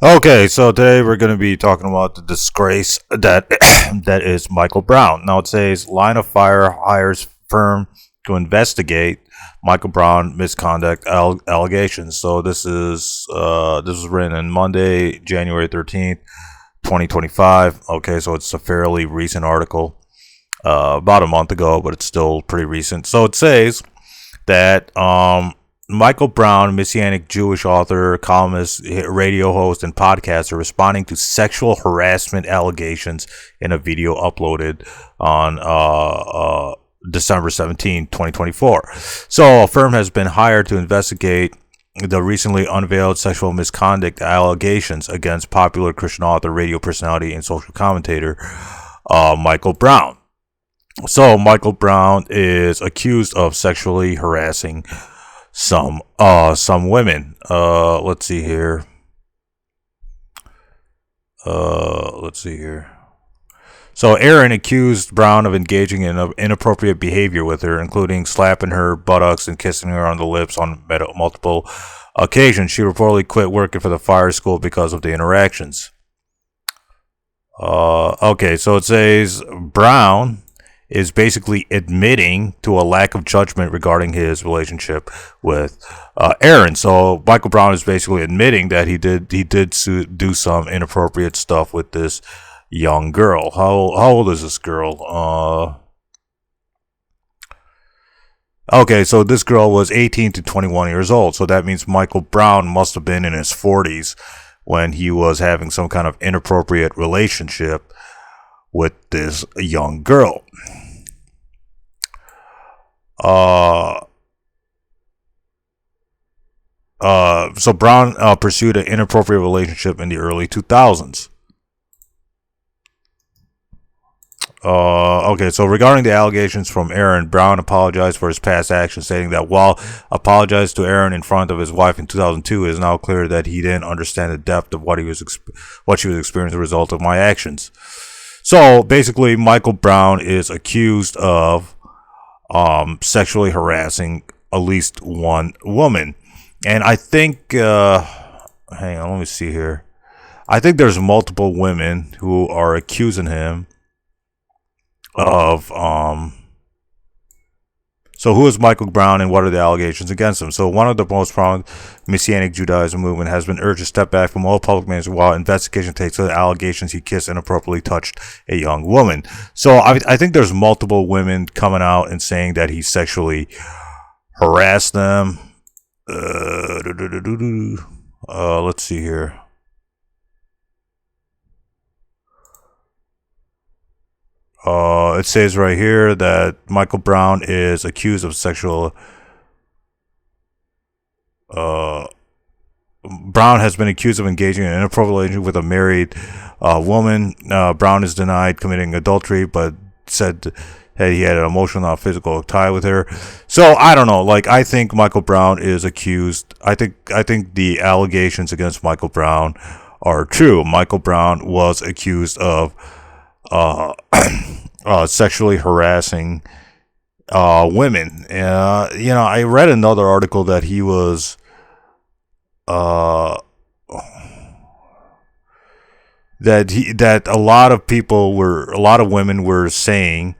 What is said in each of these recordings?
Okay, so today we're going to be talking about the disgrace that that is Micheal Brown. Now it says line of fire hires firm to investigate Micheal Brown misconduct allegations. So this was written on Monday, January 13th, 2025. Okay, so it's a fairly recent article, about a month ago, but it's still pretty recent. So it says that Micheal Brown, Messianic Jewish author, columnist, radio host, and podcaster, responding to sexual harassment allegations in a video uploaded on December 17, 2024. So, a firm has been hired to investigate the recently unveiled sexual misconduct allegations against popular Christian author, radio personality, and social commentator Micheal Brown. So, Micheal Brown is accused of sexually harassing some women. Let's see here. So Aaron accused Brown of engaging in inappropriate behavior with her, including slapping her buttocks and kissing her on the lips on multiple occasions. She reportedly quit working for the fire school because of the interactions. Okay, so it says Brown is basically admitting to a lack of judgment regarding his relationship with Aaron. So Micheal Brown is basically admitting that he did do some inappropriate stuff with this young girl. How old is this girl? Okay, so this girl was 18 to 21 years old. So that means Micheal Brown must have been in his 40s when he was having some kind of inappropriate relationship with this young girl. So Brown pursued an inappropriate relationship in the early 2000s. Okay, so regarding the allegations from Aaron, Brown apologized for his past actions, stating that while apologized to Aaron in front of his wife in 2002, it is now clear that he didn't understand the depth of what she was experiencing as a result of my actions. So basically, Micheal Brown is accused of sexually harassing at least one woman, and I think hang on, let me see here. I think there's multiple women who are accusing him of So who is Micheal Brown and what are the allegations against him? So one of the most prominent Messianic Judaism movement has been urged to step back from all public management while investigation takes to the allegations he kissed and inappropriately touched a young woman. So I think there's multiple women coming out and saying that he sexually harassed them. Let's see here. It says right here that Micheal Brown is accused of sexual. Brown has been accused of engaging in an inappropriate relationship with a married woman. Brown is denied committing adultery, but said that he had an emotional, not physical tie with her. So I don't know. Like, I think Micheal Brown is accused. I think the allegations against Micheal Brown are true. Micheal Brown was accused of sexually harassing women. I read another article that he was that a lot of women were saying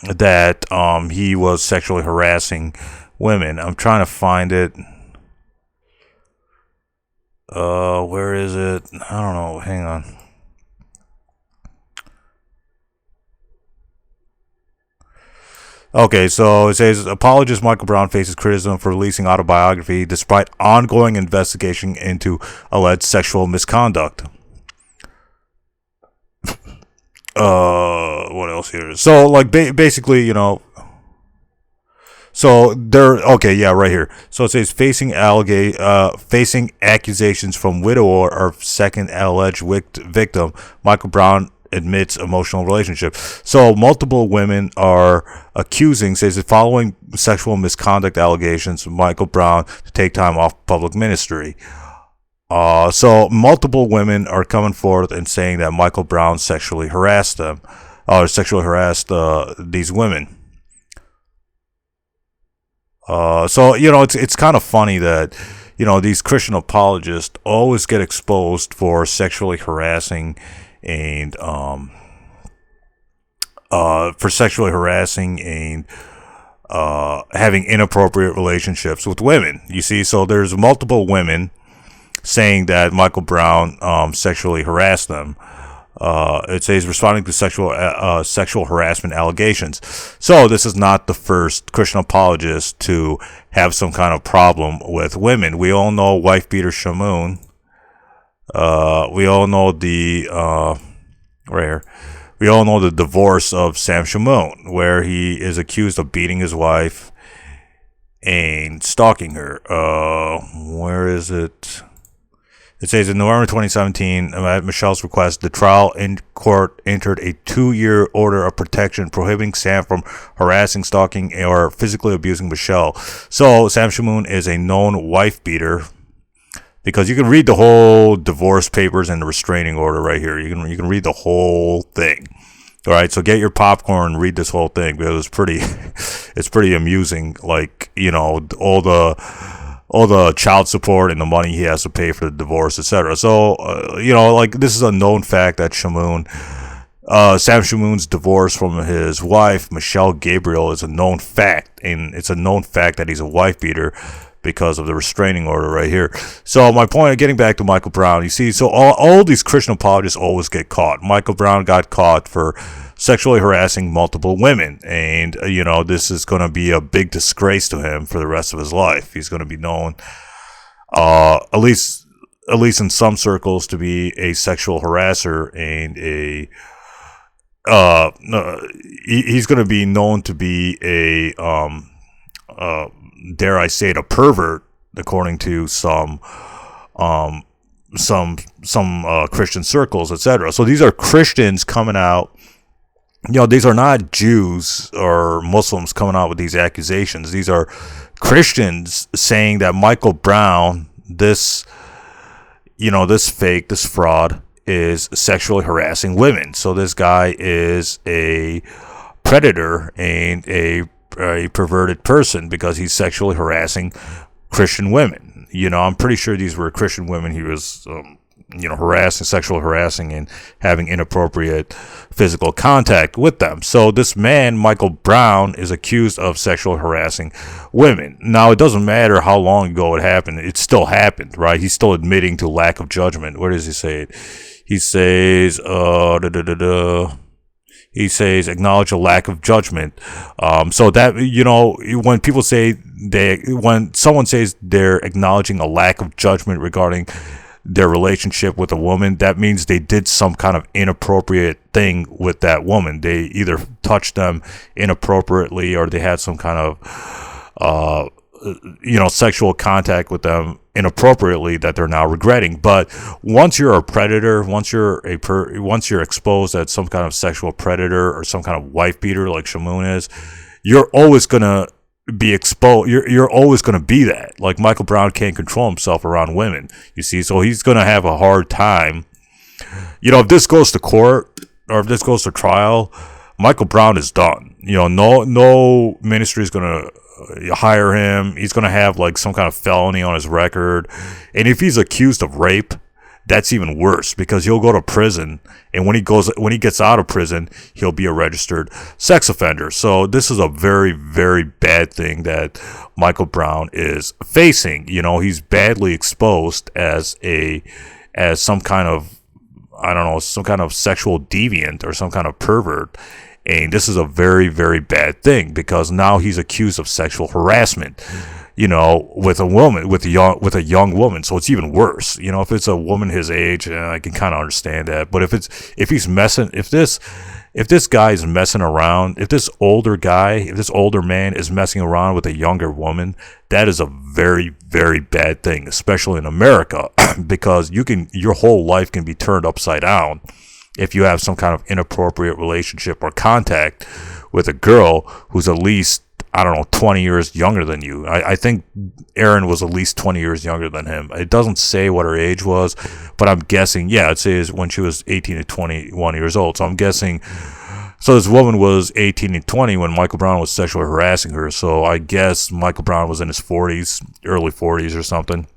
that he was sexually harassing women. I'm trying to find it. Where is it? I don't know. Hang on. Okay, so it says, apologist Micheal Brown faces criticism for releasing autobiography despite ongoing investigation into alleged sexual misconduct. What else here? So, like, basically, so they're okay, yeah, right here. So it says facing accusations from widower of second alleged victim, Micheal Brown admits emotional relationship. So multiple women are accusing, says that following sexual misconduct allegations, Micheal Brown to take time off public ministry. So multiple women are coming forth and saying that Micheal Brown sexually harassed them, or sexually harassed these women. So it's kind of funny that these Christian apologists always get exposed for sexually harassing and having inappropriate relationships with women. You see, so there's multiple women saying that Michael Brown sexually harassed them. It says responding to sexual harassment allegations. So this is not the first Christian apologist to have some kind of problem with women. We all know wife beater Shamoon. We all know we all know the divorce of Sam Shamoon, where he is accused of beating his wife and stalking her. Where is it? It says in November 2017, at Michelle's request, the trial in court entered a 2-year order of protection prohibiting Sam from harassing, stalking, or physically abusing Michelle. So Sam Shamoon is a known wife beater, because you can read the whole divorce papers and the restraining order right here. You can read the whole thing. All right, so get your popcorn and read this whole thing, because it's pretty amusing. Like, all the child support and the money he has to pay for the divorce, etc. So, this is a known fact that Sam Shamoon's divorce from his wife, Micheal Gabriel, is a known fact. And it's a known fact that he's a wife beater because of the restraining order right here. So my point, getting back to Michael Brown, you see, so all these Christian apologists always get caught. Michael Brown got caught for sexually harassing multiple women, and this is going to be a big disgrace to him for the rest of his life. He's going to be known, at least in some circles, to be a sexual harasser, and he's going to be known to be a dare I say it, a pervert, according to some Christian circles, etc. So these are Christians coming out. These are not Jews or Muslims coming out with these accusations. These are Christians saying that Michael Brown, this fraud, is sexually harassing women. So this guy is a predator and a perverted person, because he's sexually harassing Christian women. I'm pretty sure these were Christian women he was sexually harassing and having inappropriate physical contact with them. So this man, Michael Brown, is accused of sexually harassing women. Now, it doesn't matter how long ago it happened. It still happened, right? He's still admitting to lack of judgment. Where does he say it? He says, he says, acknowledge a lack of judgment. So that, when people say when someone says they're acknowledging a lack of judgment regarding their relationship with a woman, that means they did some kind of inappropriate thing with that woman. They either touched them inappropriately, or they had some kind of, sexual contact with them inappropriately that they're now regretting. But once you're a predator, once you're exposed as some kind of sexual predator or some kind of wife beater like Shamoon is, you're always gonna be exposed. You're always gonna be that. Like, Michael Brown can't control himself around women, you see, so he's gonna have a hard time. If this goes to court or if this goes to trial, Michael Brown is done. No ministry is gonna hire him. He's going to have like some kind of felony on his record. And if he's accused of rape, that's even worse, because he'll go to prison, and when he gets out of prison, he'll be a registered sex offender. So this is a very, very bad thing that Michael Brown is facing. He's badly exposed as some kind of, some kind of sexual deviant or some kind of pervert. And this is a very, very bad thing, because now he's accused of sexual harassment, with a woman, with a young woman. So it's even worse. If it's a woman his age, I can kind of understand that. But if this guy is messing around, if this older man is messing around with a younger woman, that is a very, very bad thing, especially in America, because your whole life can be turned upside down if you have some kind of inappropriate relationship or contact with a girl who's at least, 20 years younger than you. I think Erin was at least 20 years younger than him. It doesn't say what her age was, but I'm guessing, it says when she was 18 to 21 years old. So I'm guessing, so this woman was 18 and 20 when Michael Brown was sexually harassing her. So I guess Michael Brown was in his 40s, early 40s or something.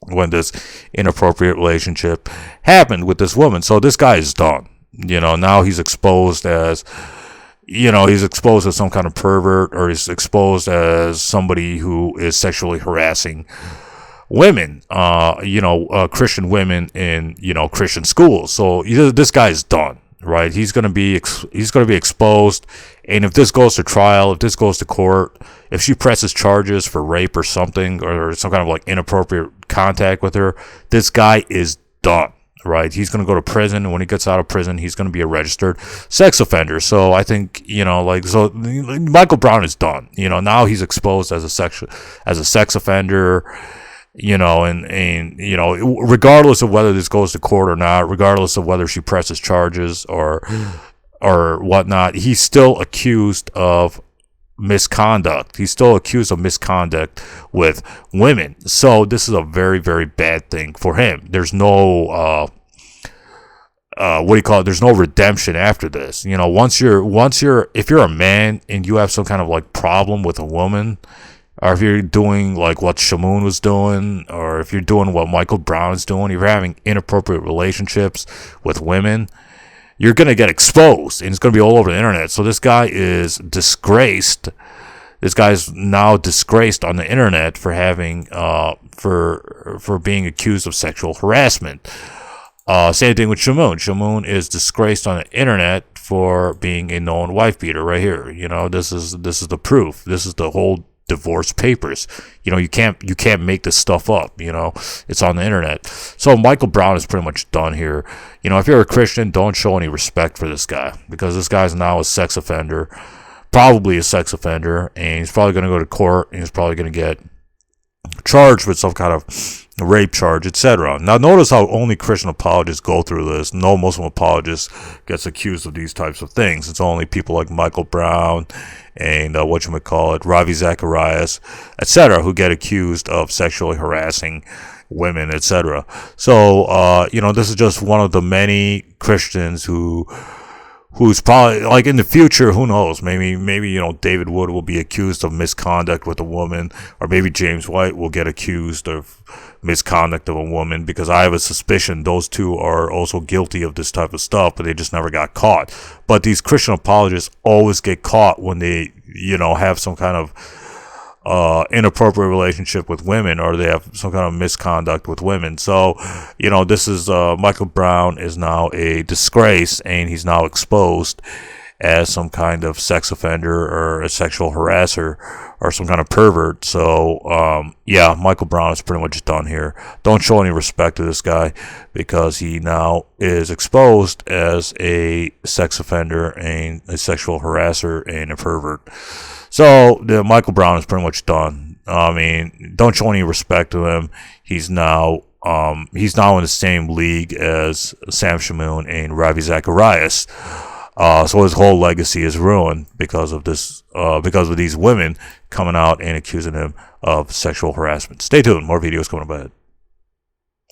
when this inappropriate relationship happened with this woman. So this guy is done. Now he's exposed as, he's exposed as some kind of pervert, or he's exposed as somebody who is sexually harassing women, Christian women in, Christian schools. So this guy is done, right? He's going to be exposed. And if this goes to trial, if this goes to court, if she presses charges for rape or something, or some kind of like inappropriate contact with her, this guy is done, right? He's going to go to prison. And when he gets out of prison, he's going to be a registered sex offender. So I think, Michael Brown is done. Now he's exposed as a sex offender, regardless of whether this goes to court or not, regardless of whether she presses charges or whatnot, he's still accused of misconduct. He's still accused of misconduct with women. So this is a very, very bad thing for him. There's no there's no redemption after this. If you're a man and you have some kind of like problem with a woman, or if you're doing like what Shamoon was doing, or if you're doing what Michael Brown is doing, if you're having inappropriate relationships with women, you're going to get exposed, and it's going to be all over the internet. So this guy is disgraced. This guy's now disgraced on the internet for having, for being accused of sexual harassment. Same thing with Shamoon. Shamoon is disgraced on the internet for being a known wife beater right here. This is the proof. This is the whole divorce papers. You can't make this stuff up. It's on the internet. So Michael Brown is pretty much done here. If you're a Christian, don't show any respect for this guy, because this guy's now a sex offender, probably a sex offender, and he's probably going to go to court, and he's probably going to get charged with some kind of rape charge, etc. Now notice how only Christian apologists go through this. No Muslim apologist gets accused of these types of things. It's only people like Michael Brown and Ravi Zacharias, etc., who get accused of sexually harassing women, etc. So this is just one of the many Christians who's probably, like, in the future, who knows, maybe David Wood will be accused of misconduct with a woman, or maybe James White will get accused of misconduct of a woman, because I have a suspicion those two are also guilty of this type of stuff, but they just never got caught. But these Christian apologists always get caught when they have some kind of inappropriate relationship with women, or they have some kind of misconduct with women. So this is Michael Brown is now a disgrace, and he's now exposed as some kind of sex offender or a sexual harasser or some kind of pervert. So Michael Brown is pretty much done here. Don't show any respect to this guy, because he now is exposed as a sex offender and a sexual harasser and a pervert. So Michael Brown is pretty much done. Don't show any respect to him. He's now in the same league as Sam Shamoon and Ravi Zacharias. So his whole legacy is ruined because of this, because of these women coming out and accusing him of sexual harassment. Stay tuned. More videos coming up ahead.